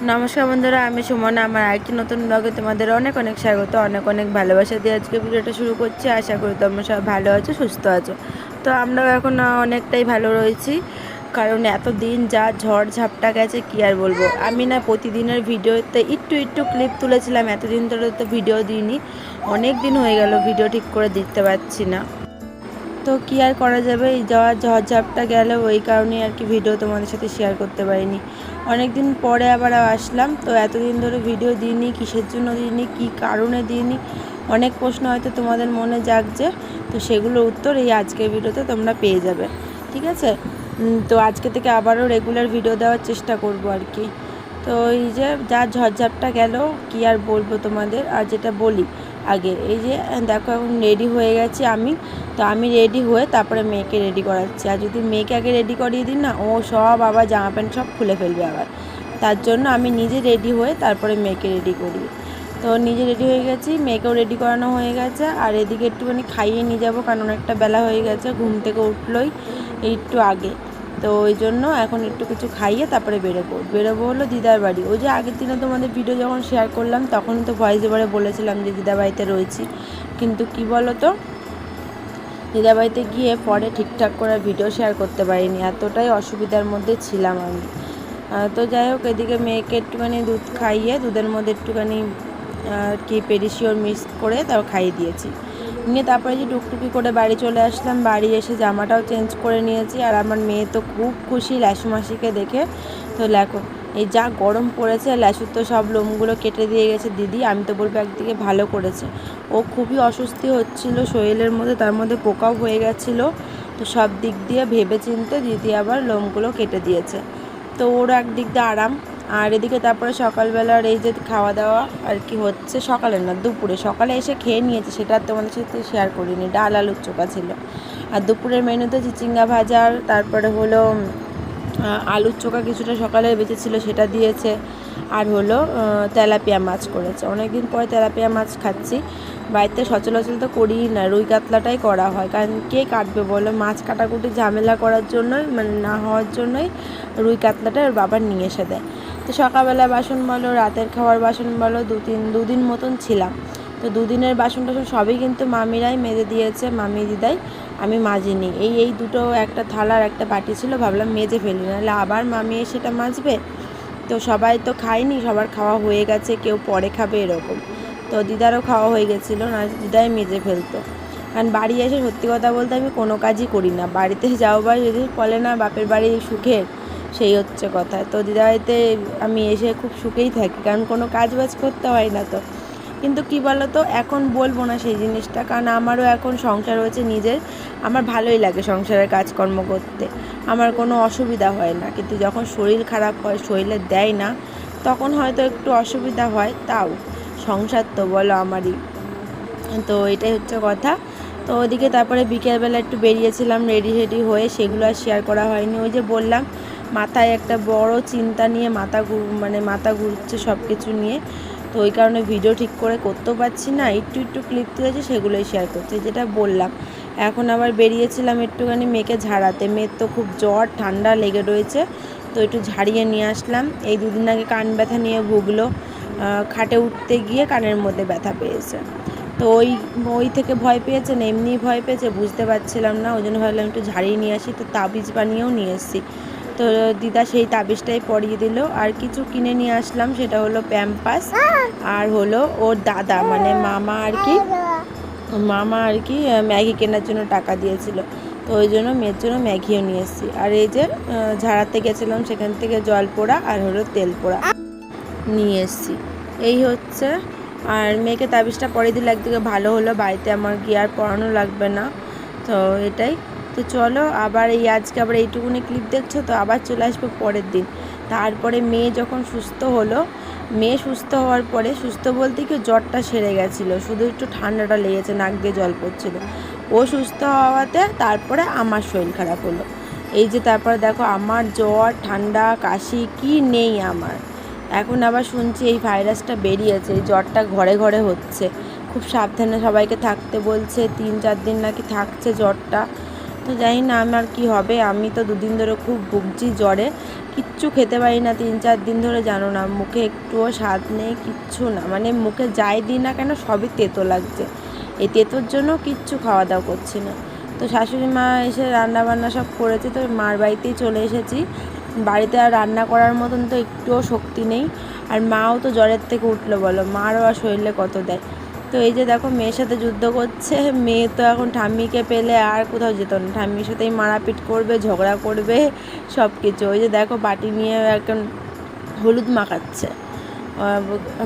নমস্কার বন্ধুরা, আমি সুমনা। আমার আরেকটি নতুন ব্লগে তোমাদের অনেক অনেক স্বাগত, অনেক অনেক ভালোবাসা দিয়ে আজকে ভিডিওটা শুরু করছি। আশা করি তোমরা সব ভালো আছো, সুস্থ আছো। তো আমরাও এখন অনেকটাই ভালো রয়েছি, কারণ এত দিন যা ঝড় ঝাপটা গেছে কি আর বলবো। আমি না প্রতিদিনের ভিডিওতে একটু একটু ক্লিপ তুলেছিলাম, এতদিন ধরে তো ভিডিও দিইনি, অনেক দিন হয়ে গেল ভিডিও ঠিক করে দিতে পারছি না। তো কী আর করা যাবে, এই ঝড়ঝাপটা গেল, ওই কারণে আর কি ভিডিও তোমাদের সাথে শেয়ার করতে পারিনি। অনেক দিন পরে আবার আসলাম, তো এতদিন ধরে ভিডিও দিইনি, কিসের জন্য দিইনি, কী কারণে দিইনি, অনেক প্রশ্ন হয়তো তোমাদের মনে জাগছে। তো সেগুলোর উত্তর এই আজকের ভিডিওতে তোমরা পেয়ে যাবে, ঠিক আছে? তো আজকে থেকে আবারও রেগুলার ভিডিও দেওয়ার চেষ্টা করব আর কি। তো এই যে যা ঝড়ঝাপটা গেল কি আর বলবো তোমাদের। আর যেটা বলি আগে, এই যে দেখো এখন রেডি হয়ে গেছি আমি। তো আমি রেডি হয়ে তারপরে মেয়েকে রেডি করাচ্ছি। আর যদি মেয়েকে আগে রেডি করিয়ে দিই না, ও সব আবার জামা প্যান্ট সব খুলে ফেলবে আবার। তার জন্য আমি নিজে রেডি হয়ে তারপরে মেয়েকে রেডি করি। তো নিজে রেডি হয়ে গেছি, মেয়েকেও রেডি করানো হয়ে গেছে। আর এদিকে একটুখানি খাইয়ে নিয়ে যাবো, কারণ অনেকটা বেলা হয়ে গেছে, ঘুম থেকে উঠলোই একটু আগে। তো ওই জন্য এখন একটু কিছু খাইয়ে তারপরে বেরোবো হলো দিদার বাড়ি। ওই যে আগের দিনে তোমাদের ভিডিও যখন শেয়ার করলাম, তখন তো ভয়েস ওভারে বলেছিলাম যে দিদার বাড়িতে রয়েছি। কিন্তু কি বলো তো, দিদার বাড়িতে গিয়ে পরে ঠিকঠাক করে ভিডিও শেয়ার করতে পারিনি, এতটাই অসুবিধার মধ্যে ছিলাম আমি। তো যাই হোক, এদিকে মেয়েকে একটুখানি দুধ খাইয়ে, দুধের মধ্যে একটুখানি কি পেডিশিওর মিক্স করে তাও খাইয়ে দিয়েছি। নিয়ে তারপরে যে টুকটুকি করে বাড়ি চলে আসলাম। বাড়ি এসে জামাটাও চেঞ্জ করে নিয়েছি। আর আমার মেয়ে তো খুব খুশি ল্যাসু মাসিকে দেখে। তো দেখো, এই যা গরম পড়েছে, ল্যাসুর তো সব লোমগুলো কেটে দিয়ে গেছে দিদি। আমি তো বলবো একদিকে ভালো করেছে। ও খুবই অস্বস্তি হচ্ছিল শরীরের মধ্যে, তার মধ্যে পোকাও হয়ে গেছিলো। তো সব দিক দিয়ে ভেবে চিনতে দিদি আবার লোমগুলো কেটে দিয়েছে। তো ওর একদিক দিয়ে আরাম। আর এদিকে তারপরে সকালবেলার এই যে খাওয়া দাওয়া আর কি হচ্ছে, সকালে না দুপুরে, সকালে এসে খেয়ে নিয়েছি, সেটা আর তোমাদের সাথে শেয়ার করিনি। ডাল আলুর চোখা ছিল। আর দুপুরের মেনুতে চিচিঙ্গা ভাজার, তারপরে হলো আলুর চোখা কিছুটা সকালে বেঁচেছিলো, সেটা দিয়েছে। আর হলো তেলাপিয়া মাছ করেছে। অনেক দিন পরে তেলাপিয়া মাছ খাচ্ছি। বাড়িতে সচরাচর তো করিই না, রুই কাতলাটাই করা হয়, কারণ কে কাটবে বলো, মাছ কাটাকুটি ঝামেলা করার জন্যই, মানে না হওয়ার জন্যই রুই কাতলাটা ওর বাবা নিয়ে এসে দেয়। তো সকালবেলা বাসন বলো, রাতের খাওয়ার বাসন বলো, দুদিন মতন ছিলাম। তো দুদিনের বাসন টাসন সবই কিন্তু মামিরাই মেজে দিয়েছে, মামি দিদাই। আমি মাজিনি। এই দুটো, একটা থালার একটা বাটি ছিল, ভাবলাম মেজে ফেলি, নাহলে আবার মামি সেটা মাজবে। তো সবাই তো খায়নি, সবার খাওয়া হয়ে গেছে, কেউ পরে খাবে এরকম। তো দিদারও খাওয়া হয়ে গেছিলো না, দিদাই মেজে ফেলতো। কারণ বাড়ি এসে সত্যি কথা বলতে আমি কোনো কাজই করি না। বাড়িতে যাও বা যদি বলে না বাপের বাড়ি সুখের, সেই হচ্ছে কথা। তো দিদা বাড়িতে আমি এসে খুব সুখেই থাকি, কারণ কোনো কাজ বাজ করতে হয় না। তো কিন্তু কী বলো তো, এখন বলবো না সেই জিনিসটা, কারণ আমারও এখন সংসার হয়েছে নিজের। আমার ভালোই লাগে সংসারের কাজকর্ম করতে, আমার কোনো অসুবিধা হয় না। কিন্তু যখন শরীর খারাপ হয়, শরীরে দেয় না, তখন হয়তো একটু অসুবিধা হয়। তাও সংসার তো বলো আমারই। তো এটাই হচ্ছে কথা। তো ওদিকে তারপরে বিকেলবেলা একটু বেরিয়েছিলাম রেডি হয়ে, সেগুলো আর শেয়ার করা হয়নি। ওই যে বললাম, মাথায় একটা বড় চিন্তা নিয়ে মাথা ঘুরছে সব কিছু নিয়ে। তো ওই কারণে ভিডিও ঠিক করে করতেও পারছি না, একটু ক্লিপ তুলেছি, সেগুলোই শেয়ার করছি, যেটা বললাম। এখন আবার বেরিয়েছিলাম একটুখানি মেয়েকে ঝাড়াতে। মেয়ের তো খুব জ্বর ঠান্ডা লেগে রয়েছে, তো একটু ঝাড়িয়ে নিয়ে আসলাম। এই দুদিন আগে কান ব্যথা নিয়ে ভুগলো, খাটে উঠতে গিয়ে কানের মধ্যে ব্যথা পেয়েছে। তো ওই থেকে ভয় পেয়েছে না এমনিই ভয় পেয়েছে, বুঝতে পারছিলাম না। ওই জন্য ভাবলাম একটু ঝাড়িয়ে নিয়ে আসি। তো তাবিজ বানিয়েও নিয়ে এসেছি। তো দিদা সেই তাবিজটাই পরিয়ে দিল। আর কিছু কিনে নিয়ে আসলাম, সেটা হলো প্যাম্পাস। আর হলো ওর দাদা মানে মামা আর কি ম্যাগি কেনার জন্য টাকা দিয়েছিল। তো ওই জন্য মেয়ের জন্য ম্যাগিও নিয়ে এসেছি। আর এই যে ঝাড়াতে গেছিলাম, সেখান থেকে জল পোড়া আর হলো তেল পোড়া নিয়ে এসেছি। এই হচ্ছে। আর মেয়েকে তাবিজটা পরিয়ে দিলে একদিকে ভালো হলো, বাড়িতে আমার গিয়ে আর পড়ানো লাগবে না। তো এটাই। তো চলো, আবার আজকে আবার এইটুকুনি ক্লিপ দেখছো, তো আবার চলে আসবো পরের দিন। তারপরে মেয়ে যখন সুস্থ হলো, মেয়ে সুস্থ হওয়ার পরে, সুস্থ বলতে কি জ্বরটা সেরে গেছিলো, শুধু একটু ঠান্ডাটা লেগেছে, নাক দিয়ে জল পড়ছিল। ও সুস্থ হওয়াতে তারপরে আমার শরীর খারাপ হলো। এই যে তারপরে দেখো, আমার জ্বর ঠান্ডা কাশি কি নেই আমার। এখন আবার শুনছি এই ভাইরাসটা বেরিয়েছে, এই জ্বরটা ঘরে ঘরে হচ্ছে। খুব সাবধানে সবাইকে থাকতে বলছে, 3-4 দিন নাকি থাকছে জ্বরটা। তো তো জানি না আমার কি হবে। আমি তো দুদিন ধরে খুব ভুগছি জ্বরে, কিচ্ছু খেতে পারি না 3-4 দিন ধরে, জানো না, মুখে একটুও স্বাদ নেই, কিচ্ছু না, মানে মুখে যাই দিই না কেন সবই তেতো লাগছে। এই তেতোর জন্য কিচ্ছু খাওয়া দাওয়া করছি না। তো শাশুড়ি মা এসে রান্না বান্না সব করেছে, তো মার বাড়িতেই চলে এসেছি। বাড়িতে আর রান্না করার মতন তো একটুও শক্তি নেই। আর মাও তো জ্বরের থেকে উঠলো, বলো, মারও আর শরীরে কত দেয়। তো এই যে দেখো মেয়ের সাথে যুদ্ধ করছে। মেয়ে তো এখন ঠাম্মিকে পেলে আর কোথাও যেত না, ঠাম্মির সাথেই মারাপিট করবে, ঝগড়া করবে, সব কিছু। ওই যে দেখো বাটি নিয়ে এখন হলুদ মাখাচ্ছে,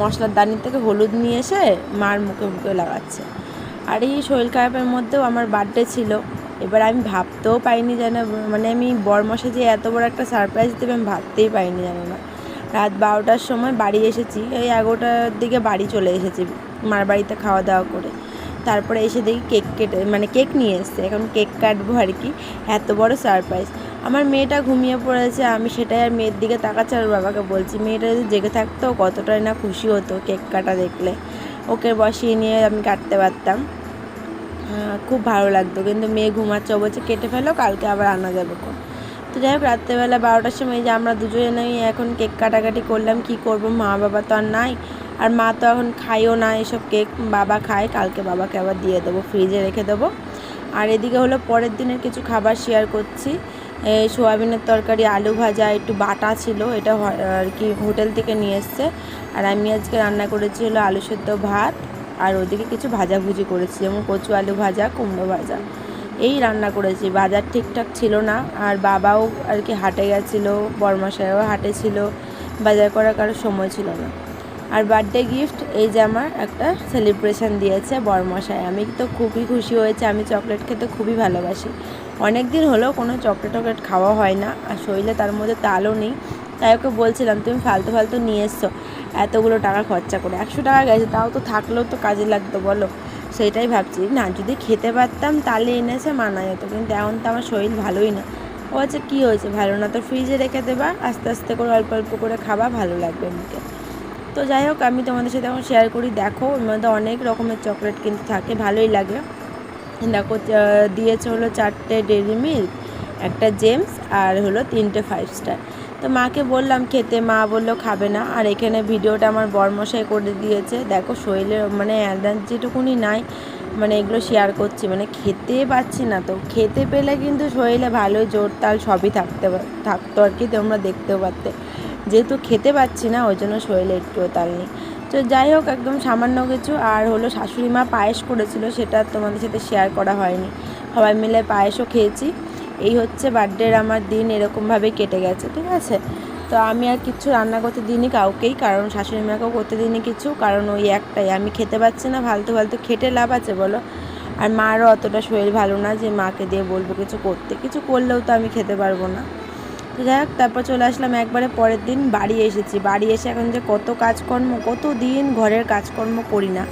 মশলার দানির থেকে হলুদ নিয়ে এসে মার মুখে মুখে লাগাচ্ছে। আর এই শরীর খারাপের মধ্যেও আমার বার্থডে ছিল। এবার আমি ভাবতেও পাইনি যেন, মানে আমি বরমশাই যে এত বড় একটা সারপ্রাইজ দেবে আমি ভাবতেই পাইনি, জানো না। রাত 12টার সময় বাড়ি এসেছি, এই 11টার দিকে বাড়ি চলে এসেছি মার বাড়িতে খাওয়া দাওয়া করে। তারপরে এসে দেখি কেক নিয়ে এসছে, এখন কেক কাটবো আর কি। এত বড় সারপ্রাইজ। আমার মেয়েটা ঘুমিয়ে পড়েছে, আমি সেটাই আর মেয়ের দিকে তাকাচ্ছি আর বাবাকে বলছি, মেয়েটা যদি জেগে থাকতো কতটাই না খুশি হতো কেক কাটা দেখলে। ওকে বসিয়ে নিয়ে আমি কাটতে পারতাম, খুব ভালো লাগতো। কিন্তু মেয়ে ঘুমাচ্ছে, ও বলছে কেটে ফেলো, কালকে আবার আনা যাবে কোন। তো যাই হোক, রাত্রেবেলা 12টার সময় যে আমরা দুজনেই এখন কেক কাটাকাটি করলাম। কি করব, মা বাবা তো আর নাই, আর মা তো এখন খাইও না এসব কেক, বাবা খায়। কালকে বাবাকে আবার দিয়ে দেবো, ফ্রিজে রেখে দেবো। আর এদিকে হলো পরের দিনের কিছু খাবার শেয়ার করছি। সোয়াবিনের তরকারি, আলু ভাজা, একটু বাটা ছিল, এটা আর কি হোটেল থেকে নিয়ে এসছে। আর আমি আজকে রান্না করেছি হলো আলু সেদ্ধ ভাত, আর ওদিকে কিছু ভাজাভুজি করেছি, যেমন কচু আলু ভাজা, কুমড়ো ভাজা, এই রান্না করেছি। বাজার ঠিকঠাক ছিল না, আর বাবাও আর কি হাটে গেছিলো, বরমশাইও হাটে ছিল, বাজার করার কারো সময় ছিল না। আর বার্থডে গিফট এই যে আমার একটা সেলিব্রেশন দিয়েছে বরমশাই, আমি তো খুবই খুশি হয়েছে। আমি চকলেট খেতে খুবই ভালোবাসি, অনেক দিন হলো কোনো চকলেট খাওয়া হয় না, আর শরীরে তার মধ্যে তালও নেই। তাই ওকে বলছিলাম তুমি ফালতু নিয়ে এসছো এতগুলো টাকা খরচা করে, 100 টাকা গেছে, তাও তো থাকলেও তো কাজে লাগতো বলো। সেইটাই ভাবছি, না যদি খেতে পারতাম তাহলে এনেছে মানা যেত, কিন্তু এখন তো আমার শরীর ভালোই না। ও আচ্ছা কী হয়েছে, ভালো না তো ফ্রিজে রেখে দেবা, আস্তে আস্তে করে অল্প অল্প করে খাবা, ভালো লাগবে মুখে। তো যাই হোক, আমি তোমাদের সাথে এখন শেয়ার করি। দেখো ওর মধ্যে অনেক রকমের চকলেট কিন্তু থাকে, ভালোই লাগে। দেখো দিয়েছে হলো 4টে ডেইরি মিল্ক, একটা জেমস, আর হলো 3টে 5 স্টার। তো মাকে বললাম খেতে, মা বললো খাবে না। আর এখানে ভিডিওটা আমার বরমশাই করে দিয়েছে। দেখো শরীরের মানে যেটুকুনি নাই, মানে এগুলো শেয়ার করছি, মানে খেতে পাচ্ছি না। তো খেতে পেলে কিন্তু শরীরে ভালোই জোর তাল সবই থাকতো আর কি, তোমরা দেখতেও পারতে। যেহেতু খেতে পাচ্ছি না, ওই জন্য শরীরে একটুও তাল নেই। তো যাই হোক, একদম সামান্য কিছু। আর হলো শাশুড়ি মা পায়েস করেছিল, সেটা তোমাদের সাথে শেয়ার করা হয়নি। সবাই মিলে পায়েসও খেয়েছি। এই হচ্ছে বার্থডের আমার দিন, এরকমভাবেই কেটে গেছে, ঠিক আছে। তো আমি আর কিচ্ছু রান্না করতে দিইনি কাউকেই, কারণ শাশুড়ি মাকেও করতে দিইনি কিছু, কারণ ওই একটাই, আমি খেতে পাচ্ছি না, ফালতু খেটে লাভ আছে বলো। আর মারও অতটা শরীর ভালো না যে মাকে দিয়ে বলবো কিছু করতে, কিছু করলেও তো আমি খেতে পারবো না। তো যাই হোক, তারপর চলে আসলাম একবারে পরের দিন, বাড়ি এসেছি। বাড়ি এসে এখন যে কত কাজকর্ম, কত দিন ঘরের কাজকর্ম করি না,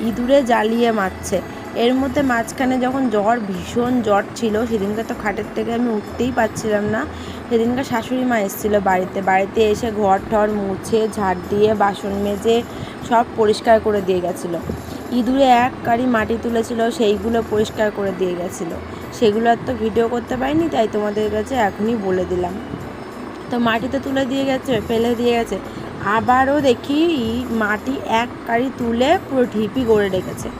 ইঁদুরে জ্বালিয়ে মারছে। এর মধ্যে মাঝখানে যখন ভীষণ জ্বর ছিল, সেদিনকে তো খাটের থেকে আমি উঠতেই পারছিলাম না। সেদিনকে শাশুড়ি মা এসেছিলো বাড়িতে এসে ঘর ঠর মুছে, ঝাড় দিয়ে, বাসন মেজে সব পরিষ্কার করে দিয়ে গেছিলো। ইঁদুরে এক কারি মাটি তুলেছিল, সেইগুলো পরিষ্কার করে দিয়ে গেছিলো। সেগুলো আর তো ভিডিও করতে পারিনি, তাই তোমাদের কাছে এখনই বলে দিলাম। তো মাটিতে তুলে দিয়ে গেছে, ফেলে দিয়ে গেছে, আবারও দেখি মাটি এক কারি তুলে পুরো ঢিপি করে রেখেছে।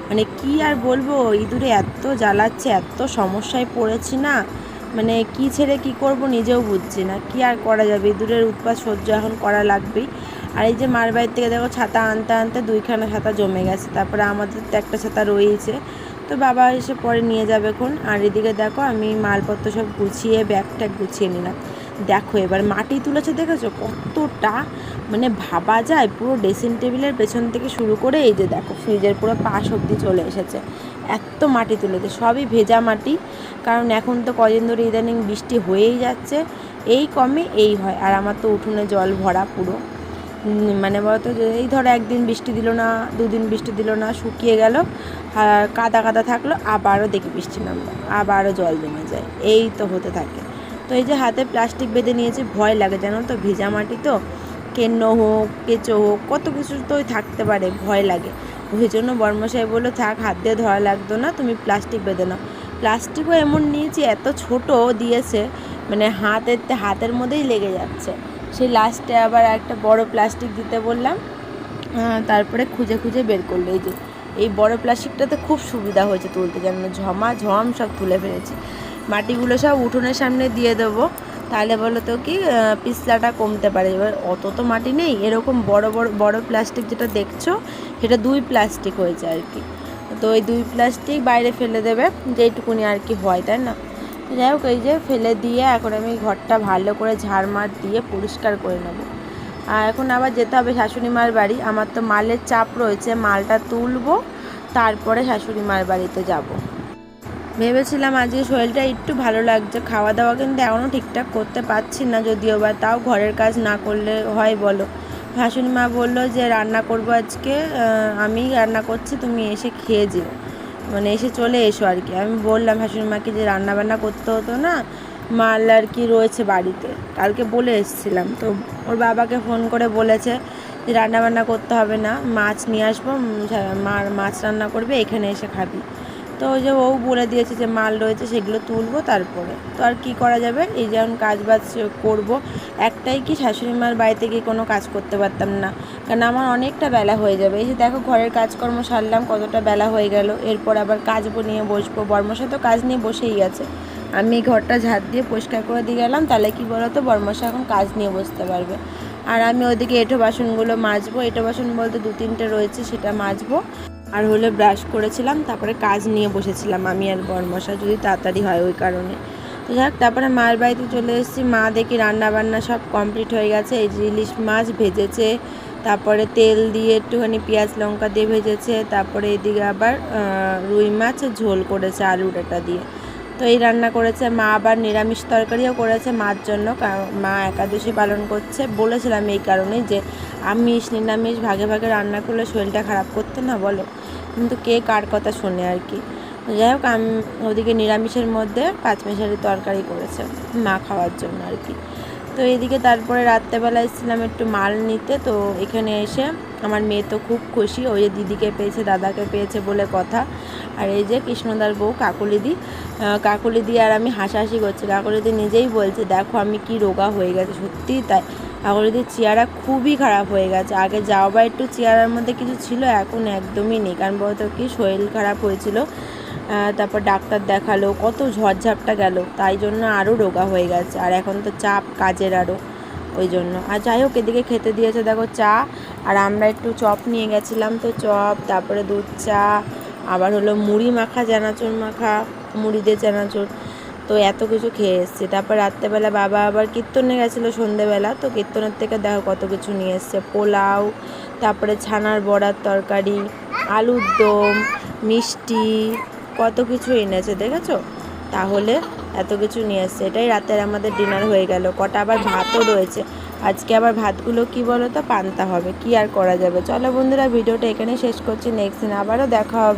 মানে কি আর বলবো, ইঁদুরে এত জ্বালাচ্ছে, এত সমস্যায় পড়েছি না, মানে কি ছেড়ে কি করব নিজেও বুঝছি না। কি আর করা যাবে, ইঁদুরের উৎপাত সহ্য এখন করা লাগবেই। আর এই যে মার বাড়ির থেকে দেখো ছাতা আনতে আনতে 2খানা ছাতা জমে গেছে, তারপরে আমাদের তো একটা ছাতা রয়েছে। তো বাবা এসে পরে নিয়ে যাবে এখন। আর এদিকে দেখো আমি মালপত্র সব গুছিয়ে ব্যাগ ট্যাগ গুছিয়ে নিলাম। দেখো এবার মাটি তুলেছে, দেখেছো কতটা, মানে ভাবা যায় পুরো ড্রেসিং টেবিলের পেছন থেকে শুরু করে এই যে দেখো ফ্রিজের পুরো পাশ অবধি চলে এসেছে। এত মাটি তুলেছে, সবই ভেজা মাটি, কারণ এখন তো কদিন ধরে ইদানিং বৃষ্টি হয়েই যাচ্ছে, এই কমে এই হয়। আর আমার তো উঠোনে জল ভরা পুরো, মানে বলতো এই ধরো একদিন বৃষ্টি দিল না, 2 দিন বৃষ্টি দিল না, শুকিয়ে গেল, আর কাদা থাকলো, আবারও দেখি বৃষ্টি নামলো, আবারও জল জমে যায়, এই তো হতে থাকে। তো এই যে হাতে প্লাস্টিক বেঁধে নিয়েছি, ভয় লাগে জানো তো, ভেজা মাটি তো, কেন্ন হোক কেঁচো হোক কত কিছু তো থাকতে পারে, ভয় লাগে। ওই জন্য বর্মশাই বললো থাক, হাত দিয়ে ধরা লাগতো না, তুমি প্লাস্টিক বেঁধে নাও। প্লাস্টিকও এমন নিয়েছি, এত ছোট দিয়েছে মানে হাতের মধ্যেই লেগে যাচ্ছে। সেই লাস্টে আবার একটা বড় প্লাস্টিক দিতে বললাম, তারপরে খুঁজে খুঁজে বের করলো। এই বড় প্লাস্টিকটাতে খুব সুবিধা হয়েছে তুলতে, যেন ঝম সব তুলে ফেলেছি। মাটিগুলো সব উঠোনের সামনে দিয়ে দেবো, তাহলে বলো তো কি পিছলাটা কমতে পারে। এবার অত তো মাটি নেই, এরকম বড় প্লাস্টিক যেটা দেখছো সেটা 2 প্লাস্টিক হয়েছে আর কি। তো ওই 2 প্লাস্টিক বাইরে ফেলে দেবে, যেইটুকুনি আর কি হয়, তাই না। যাই হোক, এই যে ফেলে দিয়ে এখন আমি ঘরটা ভালো করে ঝাড়মার দিয়ে পরিষ্কার করে নেবো। আর এখন আবার যেতে হবে শাশুড়ি মার বাড়ি। আমার তো মালের চাপ রয়েছে, মালটা তুলবো, তারপরে শাশুড়ি মার বাড়িতে যাব। ভেবেছিলাম আজকে শরীরটা একটু ভালো লাগছে, খাওয়া দাওয়া কিন্তু এখনও ঠিকঠাক করতে পারছি না, যদিও বা তাও ঘরের কাজ না করলে হয় বলো। শাশুড়ি মা বললো যে রান্না করবো আজকে, আমি রান্না করছি, তুমি এসে খেয়ে যেও, মানে এসে চলে এসো আর কি। আমি বললাম শাশুড়ি মাকে যে রান্না বান্না করতে হতো না, মাল আর কি রয়েছে বাড়িতে, কালকে বলে এসেছিলাম। তো ওর বাবাকে ফোন করে বলেছে যে রান্না বান্না করতে হবে না, মাছ নিয়ে আসবো, মাছ রান্না করবে, এখানে এসে খাবি। তো ওই যে ও বলে দিয়েছে যে মাল রয়েছে সেগুলো তুলবো তারপরে। তো আর কি করা যাবে, এই যেমন কাজ বাজ করবো। একটাই কি, শাশুড়ি মার বাড়িতে গিয়ে কোনো কাজ করতে পারতাম না, কারণ আমার অনেকটা বেলা হয়ে যাবে। এই যে দেখো ঘরের কাজকর্ম সারলাম, কতটা বেলা হয়ে গেল। এরপর আবার কাজ নিয়ে বসবো, বর্মশা তো কাজ নিয়ে বসেই গেছে। আমি ঘরটা ঝাড় দিয়ে পরিষ্কার করে দিয়ে গেলাম, তাহলে কি বলো তো, বর্মশা এখন কাজ নিয়ে বসতে পারবে। আর আমি ওদিকে এঁঠো বাসনগুলো মাজবো, এঁঠো বাসন বলতে 2-3টে রয়েছে, সেটা মাজবো। আর হলে ব্রাশ করেছিলাম, তারপরে কাজ নিয়ে বসেছিলাম আমি আর বর্মশা, যদি তাড়াতাড়ি হয় ওই কারণে। তো যাক, তারপরে মার বাড়িতে চলে এসেছি। মা দেখি রান্না বান্না সব কমপ্লিট হয়ে গেছে। এই যে ইলিশ মাছ ভেজেছে, তারপরে তেল দিয়ে একটুখানি পেঁয়াজ লঙ্কা দিয়ে ভেজেছে, তারপরে এদিকে আবার রুই মাছ ঝোল করেছে আলু ডাঁটা দিয়ে। তো এই রান্না করেছে মা। আবার নিরামিষ তরকারিও করেছে মার জন্য, কারণ মা একাদশী পালন করছে। বলেছিলাম এই কারণেই যে আমিষ নিরামিষ ভাগে ভাগে রান্না করলে শরীরটা খারাপ করতে না বলো, কিন্তু কে কার কথা শোনে আর কি। যাই হোক, আমি ওদিকে নিরামিষের মধ্যে পাঁচমিশালি তরকারি করেছে মা খাওয়ার জন্য আর কি। তো এইদিকে তারপরে রাত্রেবেলা এসেছিলাম একটু মাল নিতে। তো এখানে এসে আমার মেয়ে তো খুব খুশি, ওই যে দিদিকে পেয়েছে, দাদাকে পেয়েছে বলে কথা। আর এই যে কৃষ্ণদার বউ কাকুলিদি আর আমি হাসাহাসি করছি। কাকুলিদি নিজেই বলছে দেখো আমি কি রোগা হয়ে গেছে, সত্যিই তাই। কাকুলিদির চেহারা খুবই খারাপ হয়ে গেছে। আগে যাও বা একটু চেহারার মধ্যে কিছু ছিল, এখন একদমই নেই। কারণ বলতো কি, শরীর খারাপ হয়েছিল, তারপর ডাক্তার দেখালো, কত ঝড়ঝাপটা গেল, তাই জন্য আরও রোগা হয়ে গেছে। আর এখন তো চাপ কাজের আরও, ওই জন্য। আর যাই হোক, এদিকে খেতে দিয়েছে দেখো চা, আর আমরা একটু চপ নিয়ে গেছিলাম, তো চপ, তারপরে দুধ চা, আবার হলো মুড়ি মাখা, চানাচুর মাখা, মুড়ি দিয়ে চানাচুর। তো এত কিছু খেয়ে এসেছি। তারপর রাত্রেবেলা বাবা আবার কীর্তনে গেছিলো সন্ধেবেলা, তো কীর্তনের থেকে দেখো কত কিছু নিয়ে এসছে, পোলাও, তারপরে ছানার বড়ার তরকারি, আলুর দম, মিষ্টি, কত কিছু এনেছে দেখেছো। তাহলে এত কিছু নিয়ে এসছে, এটাই রাতের আমাদের ডিনার হয়ে গেল। কটা আবার ভাতও রয়েছে, আজকে আবার ভাতগুলো কি বলো তো পান্তা হবে, কি আর করা যাবে। চলো বন্ধুরা, ভিডিওটা এখানেই শেষ করছি, নেক্সট দিন আবারও দেখা হবে।